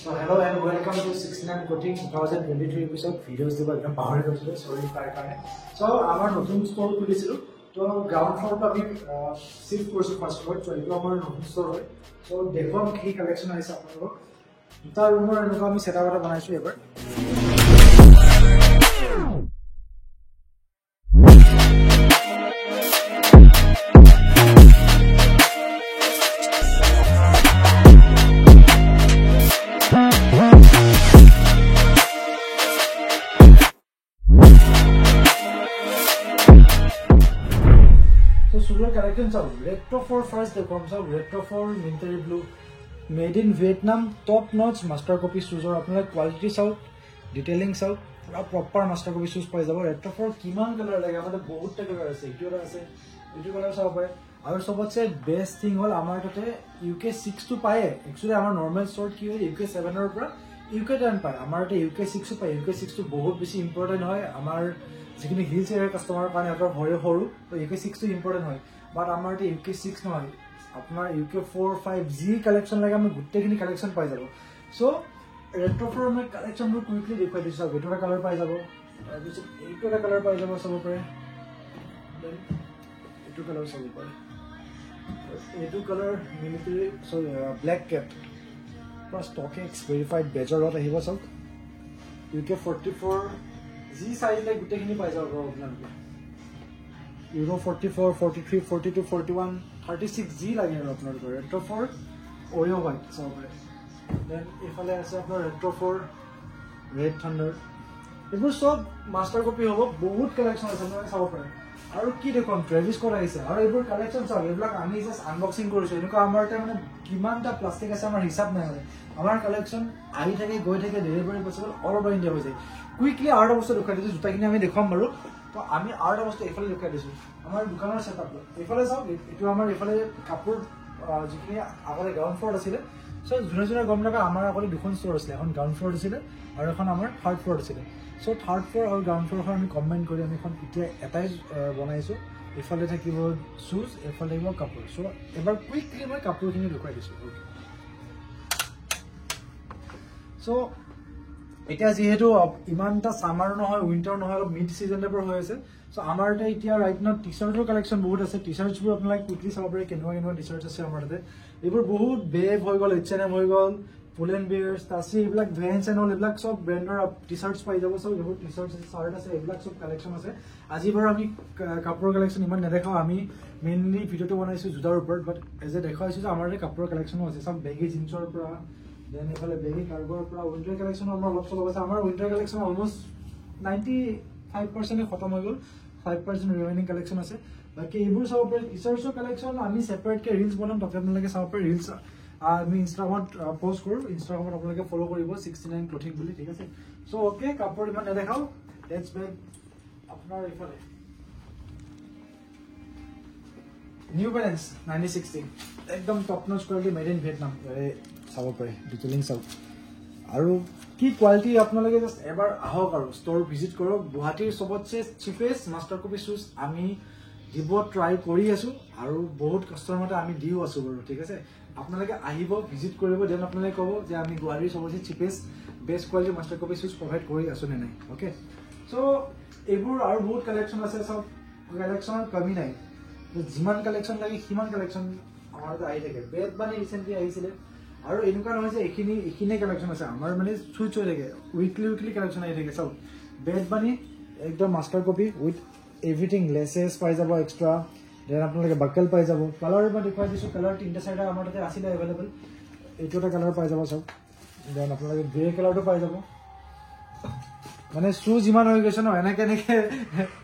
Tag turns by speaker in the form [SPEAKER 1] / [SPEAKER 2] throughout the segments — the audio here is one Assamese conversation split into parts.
[SPEAKER 1] So hello and welcome to 69 Coaching 2023 episode videos diba ekdom power hoyile sorry tar karone so amar notun store khulisilu to ground floor to ami shift korchu first floor so eto amar notun store hoy so dekhom ki collection aise apnalok duta room er enuka ami setup eta banaisu ebar collections of Retro 4 first the comes of Retro 4 military blue made in Vietnam top notch master copy shoes or apnala quality south detailing south pura proper master copy shoes pai jabo Retro 4 kiman color lage amade bahut ta color ase etu color sab pare aru sobotse best thing hol amar tote UK6 to paye actually amar normal store ki hoy UK7 er pura UK10 paye amar tote UK6 paye UK6 to bahut beshi important hoy amar যিখিনি হিলছ এৰিয়াৰ কাস্টমাৰ কাৰণে এটা ভয় হৰু তো UK6 টো ইম্পৰ্টেন্ট হয় বাট আমাৰ তে UK6 নহয় আপোনাৰ UK4 5 জি কালেকশন লাগে আমি গুটেখিনি কালেকশন পাই যাব সো ৰেট্ৰো ফৰ আমি কালেকশনবোৰ কুইকলি দেখুৱাই দিছো এটা কালাৰ পাই যাব তাৰপিছত এইটো কালাৰ পাই যাব সব পাৰে দেন এইটো কালাৰ সব পাৰে এইটো colour military so black cap plus StockX verified বেজৰত আহিব সব UK44 जी साइज लाइक गुटेখিনি পাই যাব আপোনালোকে ইউরো 44 43 42 41 36 জি লাগে আপোনালোকৰ ৰেট্ৰো 4 ওৰিও হোৱাইট সবৰে দেন ইফালে আছে আপোনাৰ ৰেট্ৰো 4 ৰেড থান্ডাৰ এইবোৰ সব মাস্টাৰ কপি হ'ব বহুত কালেকশন আছে আপোনালোকে চাব পাৰে আৰু কি দেখোন ট্ৰেভিস কৰা আহিছে আৰু এইবোৰ কালেকশন সব এইবিলাক আমি জাস্ট আনবক্সিং কৰিছো এনেকুৱা আমাৰ তে মানে কিমানটা প্লাষ্টিক আছে আমাৰ হিসাব নাই আমাৰ কালেকশন আহি থাকে গৈ থাকে delivery possible all over India হৈ যায় কুইকলি আৰ্ট অৱস্থা দেখাই দিছো জুতাখিনি আমি দেখাম বাৰু তো আমি আৰ্ট অৱস্থা এফালে দেখাই দিছো আমাৰ দোকানৰ সেটআপ এফালে চাওক এটো আমাৰ এফালে কাপোৰ যিখিনি আগতে গ্ৰাউন্ড ফ্লোৰ আছিল সো জুনে গম নাপা আমাৰ আগতে দুখন ষ্টৰ আছিল এখন গ্ৰাউন্ড ফ্লোৰ আছিল আৰু এখন আমাৰ থাৰ্ড ফ্লোৰ আছিল সো থাৰ্ড ফ্লোৰ আৰু গ্ৰাউন্ড ফ্লোৰখন আমি কম্বাইন কৰি আমি এখন এতিয়া এটাই বনাইছো এফালে থাকিব শুজ এফালে থাকিব কাপোৰ সো এবাৰ কুইকলি মই কাপোৰখিনি দেখাই দিছো সো এটা যেহেতু ইমানটা সামাৰ নহয় উইন্টাৰ নহয় অলপ মিড সিজন টাইপৰ হৈ আছে সো আমাৰতে এতিয়া ৰাইট নাও টি-শাৰ্টৰ কালেকশন বহুত আছে টি-শাৰ্টছবোৰ আপোনালোকে কুইকলি চাব পাৰে কেনেকুৱা টি-শাৰ্টছ আছে আমাৰতে এইবোৰ বহুত বেভ হৈ গল H&M হৈ গল পুলেন বিয়াৰ্স তাসি এইবিলাক ভেন্স এন্ড অল এইবিলাক সব ব্ৰ্যান্ডৰ টি-শাৰ্টছ পাই যাব সব এইবোৰ টি-শাৰ্টছ আছে শাৰ্ট আছে এইবিলাক সব কালেকশন আছে আজি বাৰু আমি কাপোৰৰ কালেকশন ইমান নেদেখাও আমি মেইনলি ভিডিওটো বনাইছো জুতাৰ ওপৰত বাট এজ এ দেখাইছো যে আমাৰতে কাপোৰৰ কালেকশনো আছে সব বেগি জিন্সৰ পৰা দেন এফালে বেগি কাৰ্গোৰ পৰা উইন্টাৰ কালেকশন আমাৰ অলপ চলপ আছে আমাৰ উইন্টাৰ কালেকশন অলমোস্ট 95% খতম হৈ গল 5% ৰিমেইনিং কালেকশন আছে বাকি এইবোৰ সব টি-শাৰ্টছৰ কালেকশন আমি সেপাৰেট কে ৰিলস বনাম তাতে আপোনালোকে চাব পাৰে ৰিলস আমি ইনষ্টাগ্ৰামত পোষ্ট কৰো ইনষ্টাগ্ৰামত আপোনালোকে ফলো কৰিব 69 ক্লথিং বুলি ঠিক আছে সো ওকে কাপোৰ ইমান নেদেখাও লেটস বেক আপোনাৰ ইফালে নিউ বেলেন্স 9060 একদম টপ নচ কোৱালিটি মেড ইন ভিয়েটনাম চাব পাৰে ডিটেইলিং চাওক আৰু কি কোৱালিটি আপোনালোকে জাস্ট এবাৰ আহক আৰু ষ্টৰ ভিজিট কৰক গুৱাহাটীৰ সবতছে চিপেষ্ট মাস্টাৰ কপি শুজ আমি দিব ট্ৰাই কৰি আছো আৰু বহুত কাস্টমাৰতে আমি দিও আছো বাৰু ঠিক আছে আপোনালোকে আহিব ভিজিট কৰিব দেন আপোনালোকে ক'ব যে আমি গুৱাহাটীৰ সবতছে cheapest best quality master copy shoes provide কৰি আছো নে নাই ওকে সো এইবোৰ আৰু বহুত কালেকশন আছে সব কালেকশনৰ কমি নাই যিমান কালেকশন লাগে সিমান কালেকশন আমাৰ আহি থাকে বেড বানি ৰিসেন্টলি আহিছিল আৰু এনেকুৱা নহয় যে এখিনি কালেকশন আছে আমাৰ মানে সুইচ হৈ থাকে উইকলি কালেকশন আহি থাকে সব বেড বানি একদম master copy with everything laces পাই যাব এক্সট্ৰা দেন আপোনালোকে বাকল পাই যাব কালাৰ মই দেখাই দিছো কালাৰ তিনটা চাইডা আমাৰ তাতে আছিল अवेलेबल এইটোটা কালাৰ পাই যাব সব দেন আপোনালোকে গ্ৰে কালাৰটো পাই যাব মানে শুজ ইমান হৈ গৈছে ন এনেকে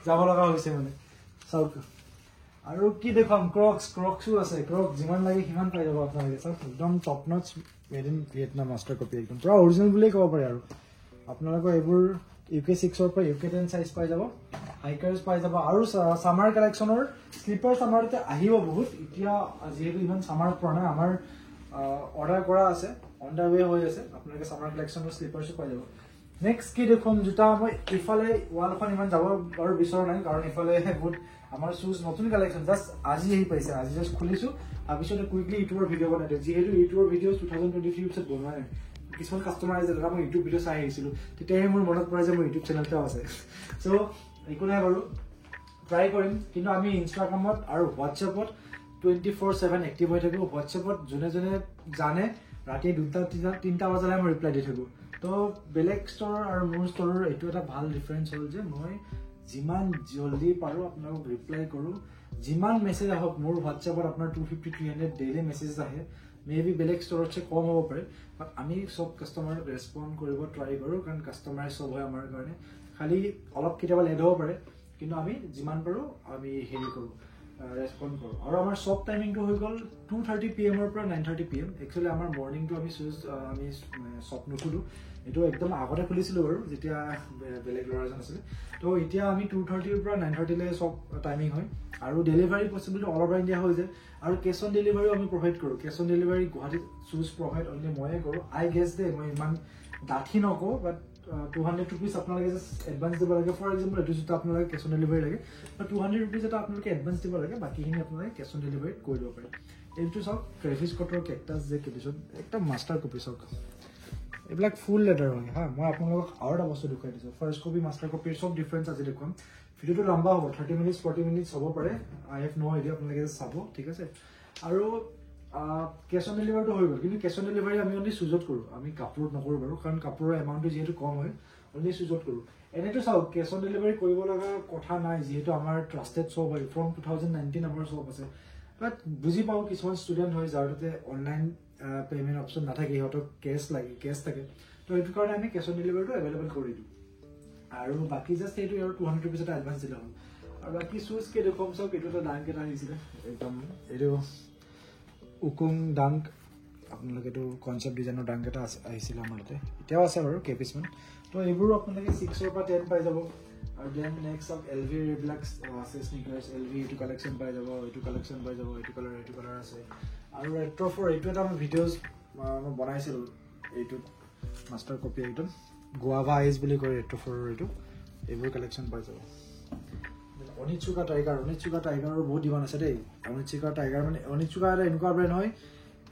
[SPEAKER 1] যাব লগা হৈছে মানে সব আৰু কি দেখম ক্ৰক্সও আছে ক্ৰক যিমান লাগে সিমান পাই যাব আপোনালোকে সব একদম টপ নচ made in Vietnam master copy একদম পুৰা অৰিজিনাল বুলি ক'ব পাৰে আৰু আপোনালোকৰ এইবোৰ UK6 ৰ পৰা UK10 সাইজ পাই যাব হাইকাৰ্স পাই যাব আৰু সামাৰ কালেকশনৰ স্লিপাৰ সামাৰতে আহিব বহুত এতিয়া যেহেতু ইমান সামাৰ পৰা নাই আমাৰ অৰ্ডাৰ কৰা আছে অন দা ওয়ে হৈ আছে আপোনালোকে সামাৰ কালেকশনৰ স্লিপাৰছ পাই যাব নেক্সট কি দেখম জুতা মই ইফালে ওয়ালখন ইমান যাব আৰু বিচৰা নাই কাৰণ ইফালে বহুত আমাৰ শুজ নতুন কালেকশন জাস্ট আজি আহি পাইছে আজি জাস্ট খুলিছো আবিছতে কুইকলি ইউটিউবৰ ভিডিও বনাই দিও যেহেতু ইউটিউবৰ ভিডিও 2023 পিছত বনোৱা নাই কিছুমান কাষ্টমাৰ আছে দাদা মই ইউটিউব ভিডিঅ' চাই আহিছিলোঁ তেতিয়াহে মোৰ মনত পৰে যে মোৰ ইউটিউব চেনেলটাও আছে চ' একো নাই বাৰু ট্ৰাই কৰিম কিন্তু আমি ইনষ্টাগ্ৰামত আৰু হোৱাটছএপত 24/7 এক্টিভ হৈ থাকোঁ হোৱাটছএপত যোনে জানে ৰাতি 2-3 বজালৈ মই ৰিপ্লাই দি থাকোঁ তো বেলেগ ষ্ট'ৰ আৰু মোৰ ষ্ট'ৰৰ এইটো এটা ভাল ডিফাৰেঞ্চ হ'ল যে মই যিমান জলদি পাৰোঁ আপোনালোকক ৰিপ্লাই কৰোঁ যিমান মেছেজ আহক মোৰ হোৱাটছএপত আপোনাৰ 250-300 ডেইলি মেছেজ আহে মেবি বেলেগ ষ্ট'ৰতছে কম হ'ব পাৰে বাট আমি চব কাষ্টমাৰক ৰেছপণ্ড কৰিব ট্ৰাই কৰোঁ কাৰণ কাষ্টমাৰে চব হয় আমাৰ কাৰণে খালি অলপ কেতিয়াবা লেট হ'ব পাৰে কিন্তু আমি যিমান পাৰোঁ আমি হেৰি কৰোঁ ৰেছপণ্ড কৰোঁ আৰু আমাৰ চব টাইমিংটো হৈ গ'ল 2:30 PM পৰা 9:30 PM একচুৱেলি আমাৰ মৰ্ণিংটো আমি চব নুখোলোঁ এইটো একদম আগতে খুলিছিলোঁ বাৰু যেতিয়া বেলেগ ল'ৰা এজন আছিলে তো এতিয়া আমি 2:30 পৰা 9:30 চব টাইমিং হয় আৰু delivery possibility all over India হৈ যায় আৰু কেছ অন ডেলিভাৰীও আমি প্ৰভাইড কৰোঁ কেছ অন ডেলিভাৰী গুৱাহাটীত শ্বুজ প্ৰভাইড অনলি ময়ে কৰোঁ আই গেছ দে মই ইমান ডাঠি নকওঁ বাট 200 rupees আপোনালোকে জাষ্ট এডভান্স দিব লাগে ফৰ এক্সাম্পল এইটো জোতা আপোনালোকে কেছ অন ডেলিভাৰী লাগে বা 200 rupees এটা আপোনালোকে এডভান্স দিব লাগে বাকীখিনি আপোনালোকে কেছ অন ডেলিভাৰীত কৰি দিব পাৰে এইটো চাওক ট্ৰেভিছ স্কটৰ কেকটাছ যে কিনিছোঁ একদম মাষ্টাৰ কপি চাওক এইবিলাক ফুল লেডাৰ হয় হা মই আপোনালোকক আৰু এটা বস্তু দেখুৱাই দিছোঁ ফাৰ্ষ্ট কপি মাষ্টাৰ কপিৰ চব ডিফাৰেঞ্চ আজি দেখুৱাম ভিডিঅ'টো লম্বা হ'ব 30 minutes 40 minutes হ'ব পাৰে আই হেভ ন' আইডিয়া আপোনালোকে চাব ঠিক আছে আৰু কেছ অন ডেলিভাৰীটো হৈ গ'ল কিন্তু কেছ অন ডেলিভাৰী আমি অনলি চুজত কৰোঁ আমি কাপোৰত নকৰোঁ বাৰু কাৰণ কাপোৰৰ এমাউণ্টটো যিহেতু কম হয় অনলি চুজত কৰোঁ এনেতো চাওক কেছ অন ডেলিভাৰী কৰিব লগা কথা নাই যিহেতু আমাৰ ট্ৰাষ্টেড শ্বপ হয় ফ্ৰম 2019 আমাৰ শ্বপ আছে বাট বুজি পাওঁ কিছুমান ষ্টুডেণ্ট হয় যাৰ তাতে অনলাইন পে'মেণ্ট অপশ্যন নাথাকে সিহঁতক কেছ থাকে তো সেইটো কাৰণে আমি কেছ অন ডেলিভাৰীটো এভেইলেবল কৰি দিওঁ আৰু বাকী জাষ্ট সেইটো আৰু 200 rupees এটা এডভান্স দিলে হ'ল আৰু বাকী শ্বুজকে দেখুৱাম চাওক এইটো এটা ডাংক এটা আহিছিলে একদম এইটো উকুং ডাংক আপোনালোকে এইটো কনচেপ্ট ডিজাইনৰ ডাংক এটা আহিছিলে আমাৰ তাতে এতিয়াও আছে বাৰু কেপিছমান তো এইবোৰো আপোনালোকে 6 পৰা 10 পাই যাব আৰু দেন নেক্সট অফ এলভিৰ এইবিলাক আছে স্নিকাৰ্ছ এলভি এইটো কালেকশ্যন পাই যাব এইটো কালেকশ্যন পাই যাব এইটো কালাৰ আছে আৰু ৰেট্ৰ' 4 এইটো এটা আমি ভিডিঅ'জ মই বনাইছিলোঁ এইটো মাষ্টাৰ কপি একদম গোৱাভা আইজ বুলি কয় ৰেট্ৰ' 4ৰ এইটো এইবোৰ কালেকশ্যন পাই যাব অনিচ্ছুকা টাইগাৰৰ বহুত ডিমাণ্ড আছে দেই অনিচ্ছুকা টাইগাৰ মানে অনিচ্ছুকা এটা এনেকুৱা ব্ৰেণ্ড হয়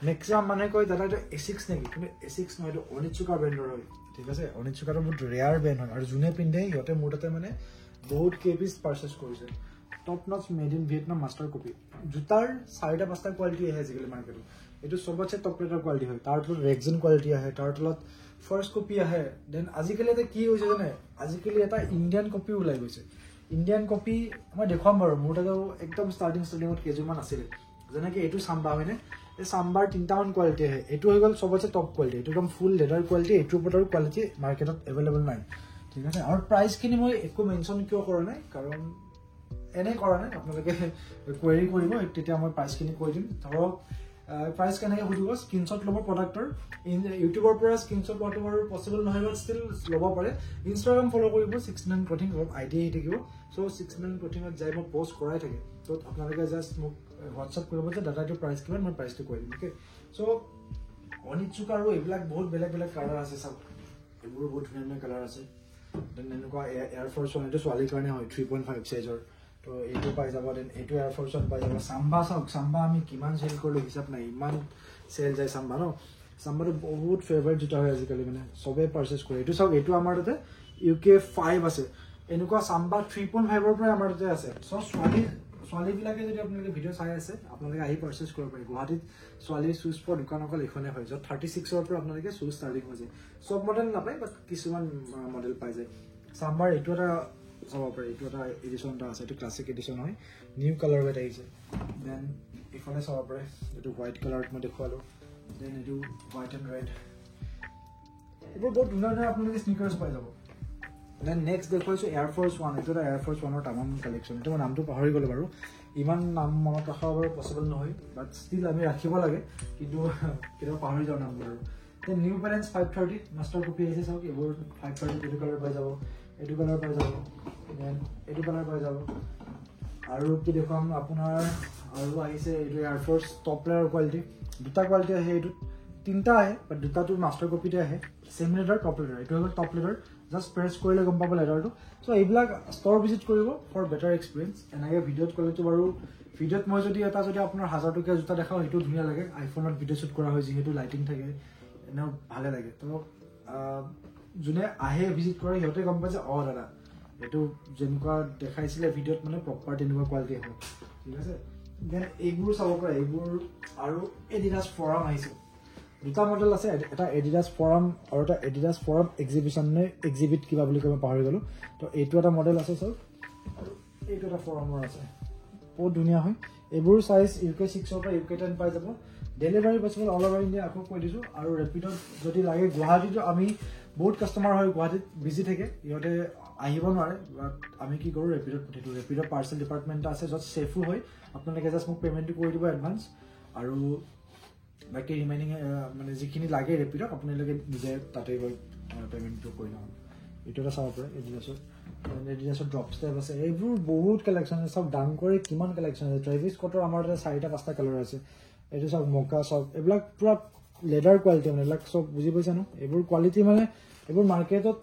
[SPEAKER 1] মেক্সিমাম মানুহে কয় দাদা এইটো এচিক্স নেকি কিন্তু এচিক্স নহয় এইটো অনিচ্ছুকা ব্ৰেণ্ডৰ হয় ঠিক আছে অনিচ্ছুকাটো বহুত ৰেয়াৰ ব্ৰেণ্ড হয় আৰু যোনে পিন্ধে সিহঁতে মোৰ তাতে মানে বহুত কেপিছ পাৰ্চেছ কৰিছে টপ নচ made in Vietnam master copy জোতাৰ 4-5টা কোৱালিটি আহে আজিকালি মাৰ্কেটত এইটো চবতছে টপ ৰেটৰ কোৱালিটি হয় তাৰ তলত ৰেগজিন কোৱালিটি আহে তাৰ তলত ফাৰ্ষ্ট কপি আহে দেন আজিকালি এটা কি হৈছে জানে আজিকালি এটা ইণ্ডিয়ান কপি ওলাই গৈছে ইণ্ডিয়ান কপি মই দেখুৱাম বাৰু মোৰ তাতেও একদম ষ্টাৰ্টিঙত কেইযোৰমান আছিলে যেনেকৈ এইটো চাম্বা হয়নে এই চাম্বাৰ 3টামান কোৱালিটি আহে এইটো হৈ গ'ল চবতছে টপ কোৱালিটি এইটো একদম ফুল লেডাৰ কোৱালিটি এইটোৰ ওপৰত আৰু কোৱালিটি মাৰ্কেটত এভেইলেবল নাই ঠিক আছে আৰু প্ৰাইচখিনি মই একো মেনশ্যন কিয় কৰা নাই কাৰণ এনেই কৰা নাই আপোনালোকে কুৱেৰি কৰিব তেতিয়া মই প্ৰাইচখিনি কৈ দিম ধৰক প্ৰাইচ কেনেকৈ সুধিব স্ক্ৰীনশ্বট ল'ব প্ৰডাক্টৰ ইউটিউবৰ পৰা স্ক্ৰীনশ্বট লোৱাটো বাৰু পচিবল নহয় বাট ষ্টিল ল'ব পাৰে ইনষ্টাগ্ৰাম ফ'ল' কৰিব 69 ক্লথিং অলপ আইডিয়া আহি থাকিব চ' 69 ক্লথিঙত যাই মই পষ্ট কৰাই থাকে ত' আপোনালোকে জাষ্ট মোক হোৱাটছআপ কৰিব যে দাদা এইটো প্ৰাইচ কিমান মই প্ৰাইচটো কৈ দিম অ'কে চ' অনিচ্ছুকা আৰু এইবিলাক বহুত বেলেগ কালাৰ আছে চাওক এইবোৰো বহুত ধুনীয়া কালাৰ আছে দেন এনেকুৱা এয়াৰ ফ'ৰ্চ ওৱান এইটো ছোৱালীৰ কাৰণে হয় 3.5 চাইজৰ তো এইটো পাই যাব দেন এইটো এয়াৰ ফ'ৰ্চ ওৱান পাই যাব চাম্বা চাওক চাম্বা আমি কিমান চেল কৰিলোঁ হিচাপ নাই ইমান চেল যায় চাম্বা ন চাম্বাটো বহুত ফেভাৰিট জোতা হয় আজিকালি মানে চবেই পাৰ্চেছ কৰে এইটো চাওক এইটো আমাৰ তাতে UK 5 আছে এনেকুৱা চাম্বা 3.5ৰ পৰাই আমাৰ তাতে আছে চ' ছোৱালীবিলাকে যদি আপোনালোকে ভিডিঅ' চাই আছে আপোনালোকে আহি পাৰ্চেছ কৰিব পাৰে গুৱাহাটীত ছোৱালীৰ শ্বুজ পোৱা দোকান অকল এইখনে হয় য'ত 36ৰ পৰা আপোনালোকে শ্বুজ ষ্টাৰ্টিং হৈ যায় চব মডেল নাপায় বাট কিছুমান মডেল পাই যায় চাম্বাৰ এইটো এটা চাব পাৰে এইটো এটা এডিশ্যন এটা আছে এইটো ক্লাছিক এডিশ্যন হয় নিউ কালাৰ ৱেট আহিছে দেন এইফালে চাব পাৰে এইটো হোৱাইট কালাৰত মই দেখুৱালোঁ দেন এইটো হোৱাইট এণ্ড ৰেড এইবোৰ বহুত ধুনীয়া আপোনালোকে স্নিকাৰ্ছ পাই যাব দেন নেক্সট দেখুৱাইছোঁ এয়াৰ ফ'ৰ্চ ওৱান এইটো এটা এয়াৰ ফ'ৰ্চ ওৱানৰ তামাম কালেকশ্যন এইটো মই নামটো পাহৰি গ'লোঁ বাৰু ইমান নাম মনত ৰখা বাৰু পচিবল নহয় বাট ষ্টিল আমি ৰাখিব লাগে কিন্তু কেতিয়াবা পাহৰি যাওঁ নামবোৰ আৰু then New Balance 530 master copy আহিছে চাওক এইবোৰ 530 এইটো কালাৰ পাই যাব এইটো কালাৰ পাই যাব দেন এইটো কালাৰ পাই যাব আৰু কি দেখুৱাম আপোনাৰ আৰু আহিছে এইটো air force top layer quality দুটা কোৱালিটি আহে এইটোত 3টা আহে বাট দুটাটো মাষ্টাৰ কপিতে আহে ছেম লেডাৰ টপ লেডাৰ এইটো হৈ গ'ল টপ লেডাৰ জাষ্ট প্ৰেছ কৰিলে গম পাব লেডাৰটো চ' এইবিলাক ষ্ট'ৰ ভিজিট কৰিব ফৰ বেটাৰ এক্সপিৰিয়েঞ্চ এনেকৈ ভিডিঅ'ত ক'লেতো বাৰু ভিডিঅ'ত মই যদি আপোনাৰ 1000 টকীয়া জোতা দেখাওঁ সেইটো ধুনীয়া লাগে আইফোনত ভিডিঅ' শ্বুট কৰা হয় যিহেতু লাইটিং থাকে এনেও ভালে লাগে তো যোনে আহে ভিজিট কৰে সিহঁতে গম পাই যে দাদা এইটো যেনেকুৱা দেখাইছিলে ভিডিঅ'ত মানে প্ৰপাৰ তেনেকুৱা কোৱালিটি হয় ঠিক আছে দেন এইবোৰ চাব পাৰে এইবোৰ আৰু এডিডাছ ফৰাম আহিছে দুটা মডেল আছে এটা এডিডাছ ফৰাম আৰু এটা এডিডাছ ফৰাম এক্সিবিশ্যন নে এক্সিবিট কিবা বুলি কৈ মই পাহৰি গ'লোঁ তো এইটো এটা মডেল আছে চাওক আৰু এইটো এটা ফৰামৰ আছে বহুত ধুনীয়া হয় এইবোৰ চাইজ UK 6 পৰা UK 10 পাই যাব delivery possible all over India আকৌ কৈ দিছোঁ আৰু ৰেপিডত যদি লাগে গুৱাহাটীতো আমি বহুত কাষ্টমাৰ হয় গুৱাহাটীত বিজি থাকে ইহঁতে আহিব নোৱাৰে বাট আমি কি কৰোঁ ৰেপিডত পঠিয়াই দিওঁ ৰেপিডৰ পাৰ্চেল ডিপাৰ্টমেণ্ট আছে য'ত ছেফো হয় আপোনালোকে জাষ্ট মোক পে'মেণ্টটো কৰি দিব এডভান্স আৰু বাকী ৰিমেইনিং মানে যিখিনি লাগে ৰেপিডত আপোনালোকে নিজে তাতে গৈ পে'মেণ্টটো কৰি লওঁ এইটো এটা চাব পাৰে এডিডাছৰ ড্ৰপ ষ্টেপ আছে এইবোৰ বহুত কালেকশ্যন আছে চব দাম কৰি কিমান কালেকশ্যন আছে ট্ৰেভিছ স্কটৰ আমাৰ তাতে 4-5টা কালাৰ আছে এইটো চব মকা চব এইবিলাক পূৰা লেডাৰ কোৱালিটি মানে এইবিলাক চব বুজি পাইছা ন এইবোৰ কোৱালিটি মানে এইবোৰ মাৰ্কেটত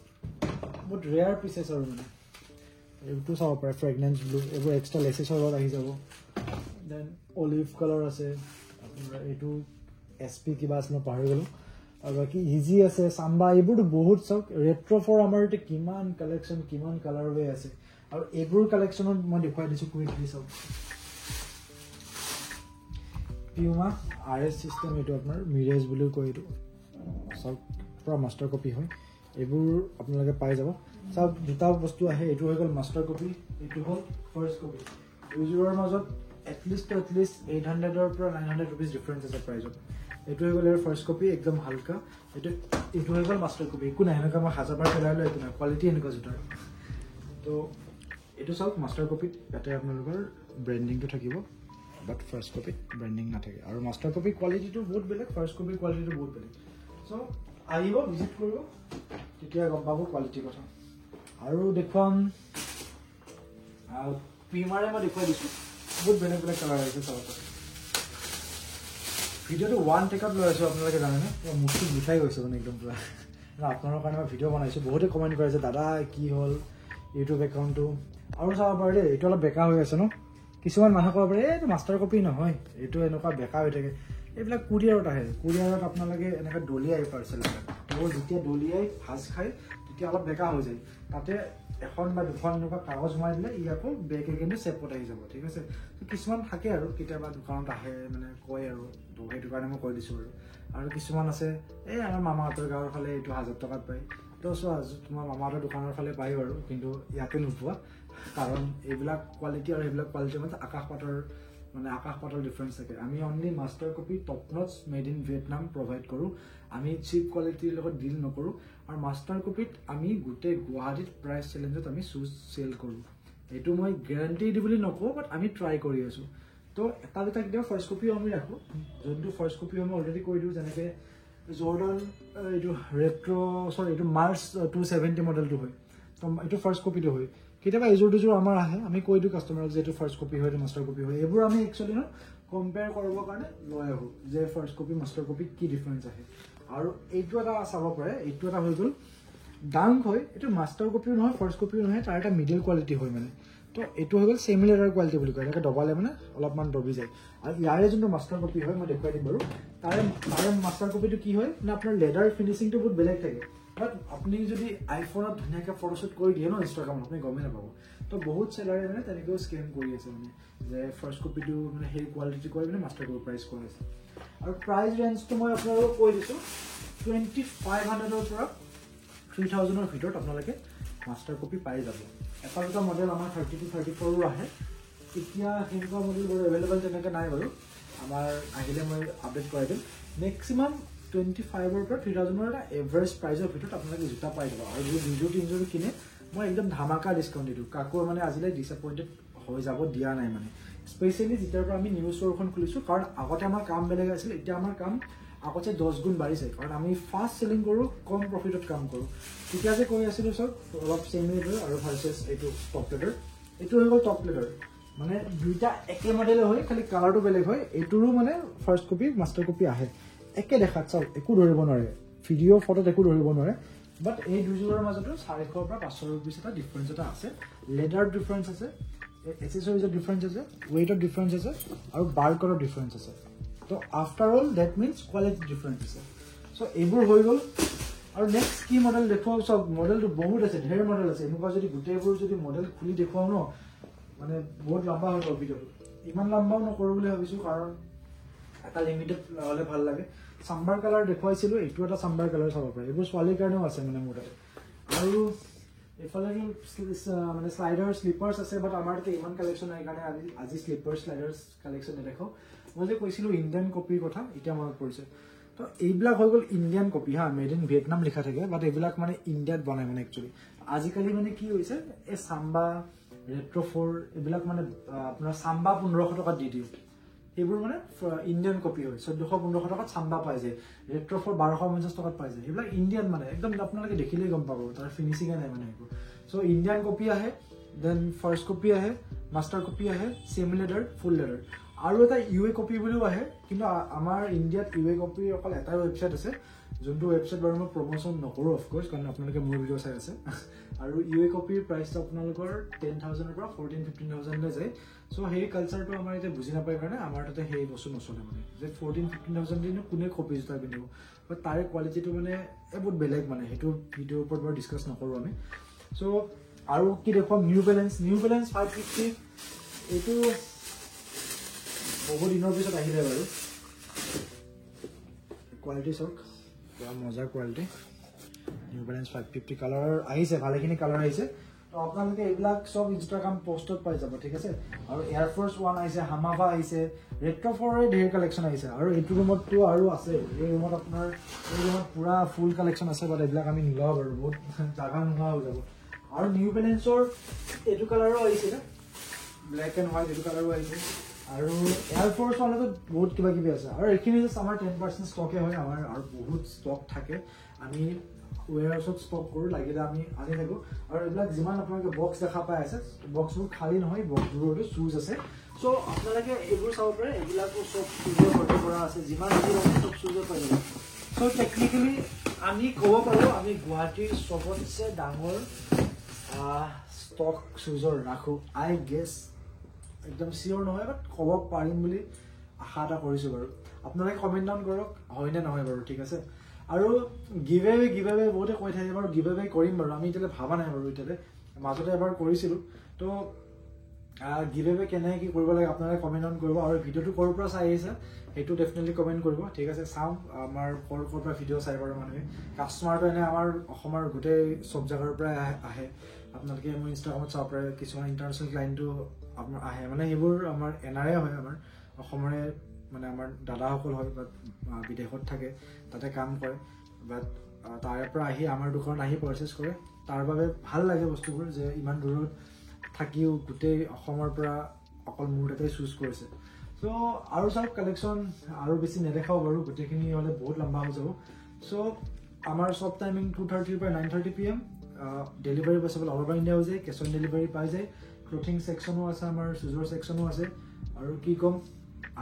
[SPEAKER 1] বহুত ৰেয়াৰ পিচেছ আৰু মানে এইটো চাব পাৰে ফ্ৰেগনেন্স ব্লু এইবোৰ এক্সট্ৰা লেচেছৰ লগত আহি যাব দেন অলিভ কালাৰ আছে আপোনাৰ এইটো SP কিবা আছিল মই পাহৰি গ'লোঁ আৰু বাকী ইজি আছে চাম্বা এইবোৰতো বহুত চাওক ৰেট্ৰ'ফৰ আমাৰ এতিয়া কিমান কালেকশ্যন কিমান কালাৰ ৱে আছে আৰু এইবোৰ কালেকশ্যনত মই দেখুৱাই দিছোঁ কুইকলি চাওক পিউমা RS চিষ্টেম এইটো আপোনাৰ মিৰেজ বুলিও কয় এইটো চাওক পূৰা মাষ্টাৰ কপি হয় এইবোৰ আপোনালোকে পাই যাব চাওক দুটা বস্তু আহে এইটো হৈ গ'ল মাষ্টাৰ কপি এইটো হ'ল ফাৰ্ষ্ট কপি দুযোৰৰ মাজত এটলিষ্ট 800ৰ পৰা 900 ৰুপিজ ডিফাৰেঞ্চ আছে প্ৰাইজত এইটো হৈ গ'ল ইয়াৰ ফাৰ্ষ্ট কপি একদম হালকা এইটো হৈ গ'ল মাষ্টাৰ কপি একো নাই এনেকুৱা মই 1000 বাৰ পেলাই লৈ একো নাই কোৱালিটি এনেকুৱা জোতাৰ তো এইটো চাওক মাষ্টাৰ কপিত ইয়াতে আপোনালোকৰ ব্ৰেণ্ডিংটো থাকিব বাট ফাৰ্ষ্ট কপিত ব্ৰেণ্ডিং নাথাকে আৰু মাষ্টাৰ কপি কোৱালিটিটো বহুত বেলেগ ফাৰ্ষ্ট কপিৰ কোৱালিটিটো বহুত বেলেগ চ' আহিব ভিজিট কৰিব তেতিয়া গম পাব কোৱালিটিৰ কথা আৰু দেখুৱাম পিউমাৰে মই দেখুৱাই দিছোঁ বহুত বেলেগ বেলেগ কালাৰ আহিছে চাব পাৰে ভিডিঅ'টো 1 টেকত লৈ আছোঁ আপোনালোকে জানেনে মুখটো মিঠাই গৈছে মানে একদম পূৰা আপোনালোকৰ কাৰণে মই ভিডিঅ' বনাইছোঁ বহুতে কমেণ্ট কৰিছে দাদা কি হ'ল ইউটিউব একাউণ্টটো আৰু চাব পাৰে দেই এইটো অলপ বেকা হৈ আছে ন কিছুমান মানুহ ক'ব পাৰে এইটো মাষ্টাৰ কপি নহয় এইটো এনেকুৱা বেকা হৈ থাকে এইবিলাক কুৰিয়াৰত আহে কুৰিয়াৰত আপোনালোকে এনেকৈ দলিয়াই পাৰ্চেলবিলাক তো যেতিয়া দলিয়াই ভাজ খায় তেতিয়া অলপ বেকা হৈ যায় তাতে এখন বা দুখন এনেকুৱা কাগজ সোমাই দিলে ই আকৌ বেক কিন্তু চেপত আহি যাব ঠিক আছে তো কিছুমান থাকে আৰু কেতিয়াবা দোকানত আহে মানে কয় আৰু তো সেইটো কাৰণে মই কৈ দিছোঁ আৰু কিছুমান আছে এই আমাৰ মামাহঁতৰ গাঁৱৰ ফালে এইটো 1000 টকাত পায় তো চোৱা তোমাৰ মামাহঁতৰ দোকানৰ ফালে পায় বাৰু কিন্তু ইয়াতে নোপোৱা কাৰণ এইবিলাক কোৱালিটি আৰু এইবিলাক কোৱালিটিৰ মাজত আকাশ পাতাল ডিফাৰেঞ্চ থাকে আমি only master copy top notes made in Vietnam provide কৰোঁ আমি চিপ কোৱালিটিৰ লগত ডিল নকৰোঁ আৰু মাষ্টাৰ কপিত আমি গোটেই গুৱাহাটীত প্ৰাইচ চেলেঞ্জত আমি শ্বুজ চেল কৰোঁ এইটো মই গেৰাণ্টি দি বুলি নকওঁ বাট আমি ট্ৰাই কৰি আছোঁ তো এটা দুটা কেতিয়াবা ফাৰ্ষ্ট কপিও আমি ৰাখোঁ যোনটো ফাৰ্ষ্ট কপি আমি অলৰেডি কৈ দিওঁ যেনেকৈ জৰ্ডান এইটো এইটো মাৰ্চ 270 মডেলটো হয় তো এইটো ফাৰ্ষ্ট কপিটো হয় কেতিয়াবা এযোৰ দুযোৰ আমাৰ আহে আমি কৈ দিওঁ কাষ্টমাৰক যে এইটো ফাৰ্ষ্ট কপি হয় এইটো মাষ্টাৰ কপি হয় এইবোৰ আমি একচুৱেলি ন কম্পেয়াৰ কৰিবৰ কাৰণে লৈ আহোঁ যে ফাৰ্ষ্ট কপি মাষ্টাৰ কপি কি ডিফাৰেঞ্চ আহে আৰু এইটো এটা চাব পাৰে এইটো এটা হৈ গ'ল ডাংক হয় এইটো মাষ্টাৰ কপিও নহয় ফাৰ্ষ্ট কপিও নহয় তাৰ এটা মিডিল কোৱালিটি হয় মানে তো এইটো হৈ গ'ল ছেমি লেডাৰ কোৱালিটি বুলি কয় এনেকৈ দবালে মানে অলপমান দবি যায় আৰু ইয়াৰে যোনটো মাষ্টাৰ কপি হয় মই দেখুৱাই দিম বাৰু তাৰে মাষ্টাৰ কপিটো কি হয় মানে আপোনাৰ লেডাৰ ফিনিচিংটো বহুত বেলেগ থাকে বাট আপুনি যদি আইফোনত ধুনীয়াকৈ ফটোশ্বুট কৰি দিয়ে ন ইনষ্টাগ্ৰামত আপুনি গমেই নাপাব তো বহুত চেলাৰে মানে তেনেকৈও স্কেম কৰি আছে মানে যে ফাৰ্ষ্ট কপিটো মানে সেই কোৱালিটি কৰি মানে মাষ্টাৰ কপি প্ৰাইচ কৈ আছে আৰু প্ৰাইচ ৰেঞ্জটো মই আপোনালোকক কৈ দিছোঁ 2500ৰ পৰা 3000ৰ ভিতৰত আপোনালোকে মাষ্টাৰ কপি পাই যাব এটা দুটা মডেল আমাৰ 30 to 34ৰো আহে এতিয়া সেনেকুৱা মডেল বাৰু এভেইলেবল তেনেকৈ নাই বাৰু আমাৰ আহিলে মই আপডেট কৰাই দিম মেক্সিমাম 25ৰ পৰা 3000ৰ এটা এভাৰেজ প্ৰাইজৰ ভিতৰত আপোনালোকে জোতা পাই যাব আৰু যদি দুযোৰ তিনিযোৰ কিনে মই একদম ধামাকা ডিছকাউণ্ট দি দিওঁ কাকো মানে আজিলৈ ডিছএপইণ্টেড হৈ যাব দিয়া নাই মানে স্পেচিয়েলি যেতিয়াৰ পৰা আমি নিউ ষ্ট'ৰখন খুলিছোঁ কাৰণ আগতে আমাৰ কাম বেলেগ আছিল এতিয়া আমাৰ কাম আগতে 10 গুণ বাঢ়িছে কাৰণ আমি ফাষ্ট চেলিং কৰোঁ কম প্ৰফিটত কাম কৰোঁ তেতিয়া যে কৈ আছিলোঁ চব অলপ ছেমি লেডাৰ আৰু ভাৰ্চেছ এইটো টপ লেডাৰ এইটো হৈ গ'ল টপ লেডাৰ মানে দুইটা একে মডেলে হয় খালি কালাৰটো বেলেগ হয় এইটোৰো মানে ফাৰ্ষ্ট কপি মাষ্টাৰ কপি আহে একে দেখাত চাওক একো ধৰিব নোৱাৰে ভিডিঅ' ফটোত একো ধৰিব নোৱাৰে বাট এই দুযোৰৰ মাজতো 400 পৰা 500 ৰুপিজ এটা ডিফাৰেঞ্চ এটা আছে লেডাৰ ডিফাৰেঞ্চ আছে এক্সেসৰিজৰ ডিফাৰেঞ্চ আছে ৱেইটৰ ডিফাৰেঞ্চ আছে আৰু বাৰ্কৰৰ ডিফাৰেঞ্চ আছে তো after all that means quality difference আছে সো এইবোৰ হৈ গ'ল আৰু নেক্সট কি মডেল দেখুৱাও চব মডেলটো বহুত আছে ঢেৰ মডেল আছে এনেকুৱা যদি গোটেইবোৰ যদি মডেল খুলি দেখুৱাও ন মানে বহুত লম্বা হৈ গ'ল ভিডিঅ'টো ইমান লম্বাও নকৰোঁ বুলি ভাবিছোঁ কাৰণ এটা লিমিটেড হ'লে ভাল লাগে চাম্বাৰ কালাৰ দেখুৱাইছিলোঁ এইটো এটা চাম্বাৰ কালাৰ চাব পাৰে এইবোৰ ছোৱালীৰ কাৰণেও আছে মানে মোৰ তাতে আৰু এইফালে মানে শ্লাইডাৰ শ্লিপাৰ্ছ আছে বাট আমাৰ তাতে ইমান কালেকশ্যন নাই কাৰণে আজি শ্লিপাৰ শ্লাইডাৰ্ছ কালেকশ্যন নেদেখাওঁ মই যে কৈছিলোঁ ইণ্ডিয়ান কপিৰ কথা এতিয়া মনত পৰিছে তো এইবিলাক হৈ গ'ল ইণ্ডিয়ান কপি হা মেড ইন ভিয়েটনাম লিখা থাকে বাট এইবিলাক মানে ইণ্ডিয়াত বনায় মানে একচুৱেলি আজিকালি মানে কি হৈছে এই চাম্বা ৰেট্ৰ' 4 এইবিলাক মানে আপোনাৰ চাম্বা 1500 টকাত দি দিওঁ এইবোৰ মানে ইণ্ডিয়ান কপি হয় 1400-1500 টকাত চাম্বা পাই যায় ৰেট্ৰ' 4 1250 টকাত পাই যায় এইবিলাক ইণ্ডিয়ান মানে একদম আপোনালোকে দেখিলেই গম পাব তাৰ ফিনিচিঙে নাই মানে এইবোৰ চ' ইণ্ডিয়ান কপি আহে দেন ফাৰ্ষ্ট কপি আহে মাষ্টাৰ কপি আহে ছেমি লেডাৰ ফুল লেডাৰ আৰু এটা ইউ এ কপি বুলিও আহে কিন্তু আমাৰ ইণ্ডিয়াত ইউ এ কপিৰ অকল এটাই ৱেবছাইট আছে যোনটো ৱেবছাইট বাৰু মই প্ৰমোশ্যন নকৰোঁ অফক'ৰ্ছ কাৰণ আপোনালোকে মোৰ ভিডিঅ' চাই আছে আৰু ইউ এ কপিৰ প্ৰাইচটো আপোনালোকৰ 10,000ৰ পৰা 14,000-15,000লৈ যায় চ' সেই কালচাৰটো আমাৰ এতিয়া বুজি নাপায় কাৰণে আমাৰ তাতে সেই বস্তু নচলে মানে যে 14,000-15,000 দিনো কোনে কপি জোতা পিন্ধিব বাট তাৰে কোৱালিটিটো মানে বহুত বেলেগ মানে সেইটো ভিডিঅ'ৰ ওপৰত বাৰু ডিছকাছ নকৰোঁ আমি চ' আৰু কি দেখুৱাম নিউ বেলেঞ্চ 550 এইটো বহুত দিনৰ পিছত আহিলে বাৰু কোৱালিটি চাওক পুৰা মজাৰ কোৱালিটি নিউ বেলেঞ্চ 550 কালাৰ আহিছে ভালেখিনি কালাৰ আহিছে তো আপোনালোকে এইবিলাক চব ইনষ্টাগ্ৰাম পোষ্টত পাই যাব ঠিক আছে আৰু এয়াৰফ'ৰ্চ 1 আহিছে হামাভা আহিছে ৰেট্ৰ' 4ৰে ঢেৰ কালেকশ্যন আহিছে আৰু এইটো ৰুমততো আৰু আছে এই ৰুমত আপোনাৰ এই ৰুমত পুৰা ফুল কালেকশ্যন আছে বাট এইবিলাক আমি নোলাওঁ বাৰু বহুত জাগা নোহোৱা হৈ যাব আৰু নিউ বেলেঞ্চৰ এইটো কালাৰো আহিছিলে ব্লেক এণ্ড হোৱাইট এইটো কালাৰো আহিছে আৰু এয়াৰফ'ৰ্চ ওৱানতো বহুত কিবা কিবি আছে আৰু এইখিনি জাষ্ট আমাৰ 10% ষ্টকে হয় আমাৰ আৰু বহুত ষ্টক থাকে আমি ৱেয়াৰহাউচত ষ্টক কৰোঁ লাগিলে আমি আনি থাকোঁ আৰু এইবিলাক যিমান আপোনালোকে বক্স দেখা পাই আছে বক্সবোৰ খালী নহয় বক্সবোৰতো শ্বুজ আছে চ' আপোনালোকে এইবোৰ চাব পাৰে এইবিলাকো চব শ্বুজৰ ভৰ্তি কৰা আছে যিমান যি আছে চব শ্বুজৰ পাই যাব চ' টেকনিকেলি আমি ক'ব পাৰোঁ আমি গুৱাহাটীৰ চবতছে ডাঙৰ ষ্টক শ্বুজৰ ৰাখোঁ আই গেছ একদম চিয়'ৰ নহয় বাট ক'ব পাৰিম বুলি আশা এটা কৰিছোঁ বাৰু আপোনালোকে কমেণ্ট ডাউন কৰক হয়নে নহয় বাৰু ঠিক আছে আৰু গিভ এৱে বহুতে কৈ থাকে বাৰু গিভ এৱে কৰিম বাৰু আমি এতিয়ালৈ ভাবা নাই বাৰু এতিয়ালৈ মাজতে এবাৰ কৰিছিলোঁ তো গিভ এৱে কেনেকৈ কি কৰিব লাগে আপোনালোকে কমেণ্ট ডাউন কৰিব আৰু ভিডিঅ'টো ক'ৰ পৰা চাই আহিছে সেইটো ডেফিনেটলি কমেণ্ট কৰিব ঠিক আছে চাওঁ আমাৰ ক'ৰ পৰা ভিডিঅ' চাই বাৰু মানুহে কাষ্টমাৰটো এনে আমাৰ অসমৰ গোটেই চব জেগাৰ পৰাই আহে আপোনালোকে মোৰ ইনষ্টাগ্ৰামত চাব পাৰে কিছুমান ইণ্টাৰনেশ্যনেল ক্লাইণ্টো আপোনাৰ আহে মানে সেইবোৰ আমাৰ এনআৰএ হয় আমাৰ অসমৰে মানে আমাৰ দাদাসকল হয় বাট বিদেশত থাকে তাতে কাম কৰে বাট তাৰে পৰা আহি আমাৰ দোকানত আহি পাৰ্চেছ কৰে তাৰ বাবে ভাল লাগে বস্তুবোৰ যে ইমান দূৰত থাকিও গোটেই অসমৰ পৰা অকল মোৰ তাতে চুজ কৰিছে চ' আৰু চাওক কালেকশ্যন আৰু বেছি নেদেখাও বাৰু গোটেইখিনি হ'লে বহুত লম্বা হৈ যাব চ' আমাৰ চব টাইমিং 2:30 পৰা 9:30 PM delivery possible all over India হৈ যায় কেছ অন ডেলিভাৰী পাই যায় ক্লথিং ছেকশ্যনো আছে আমাৰ শ্বুজৰ ছেকশ্যনো আছে আৰু কি ক'ম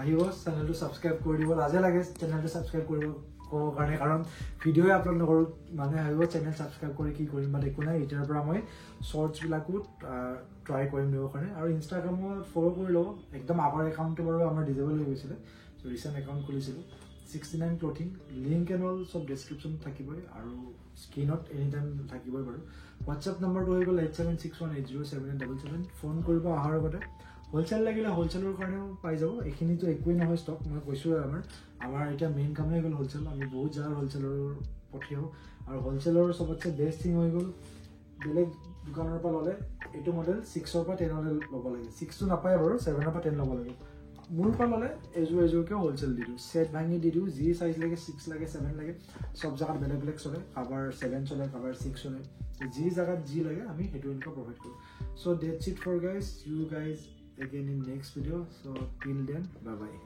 [SPEAKER 1] আহিব চেনেলটো ছাবস্ক্ৰাইব কৰি দিব লাজে লাগে চেনেলটো ছাবস্ক্ৰাইব কৰিব ক'ব কাৰণে কাৰণ ভিডিঅ'ই আপলোড নকৰোঁ মানুহে আহিব চেনেল ছাবস্ক্ৰাইব কৰি কি কৰিম বাট একো নাই এতিয়াৰ পৰা মই শ্বৰ্টছবিলাকো ট্ৰাই কৰিম দিবৰ কাৰণে আৰু ইনষ্টাগ্ৰামত ফ'ল' কৰি ল'ব একদম আগৰ একাউণ্টটো বাৰু আমাৰ ডিজেবল হৈ গৈছিলে চ' ৰিচেণ্ট একাউণ্ট খুলিছিলোঁ 69 ক্লথিং লিংক এণ্ড অল চব ডেছক্ৰিপশ্যন থাকিবই আৰু স্ক্ৰীণত এনি টাইম থাকিবই বাৰু হোৱাটছএপ নম্বৰটো হৈ গ'ল 8761807877 ফোন কৰিব অহাৰ আগতে হোলচেল লাগিলে হোলচেলৰ কাৰণেও পাই যাব এইখিনিতো একোৱেই নহয় ষ্টক মই কৈছোঁ আমাৰ এতিয়া মেইন কামেই হৈ গ'ল হোলচেল আমি বহুত জেগাৰ হোলচেলৰ পঠিয়াওঁ আৰু হোলচেলৰ চবতছে বেষ্ট থিং হৈ গ'ল বেলেগ দোকানৰ পৰা ল'লে এইটো মডেল 6ৰ পৰা 10লৈ ল'ব লাগে 6টো নাপায় বাৰু 7ৰ পৰা 10 ল'ব লাগে মোৰ পৰা ল'লে এযোৰকৈ হোলচেল দি দিওঁ ছেট ভাঙি দি দিওঁ যি চাইজ লাগে 6 লাগে 7 লাগে চব জেগাত বেলেগ চলে কাবাৰ 7 চলে কাবাৰ 6 চলে যি জেগাত যি লাগে আমি সেইটো এনেকুৱা প্ৰভাইড কৰোঁ so' that's it for guys you guys again in next video so till then bye bye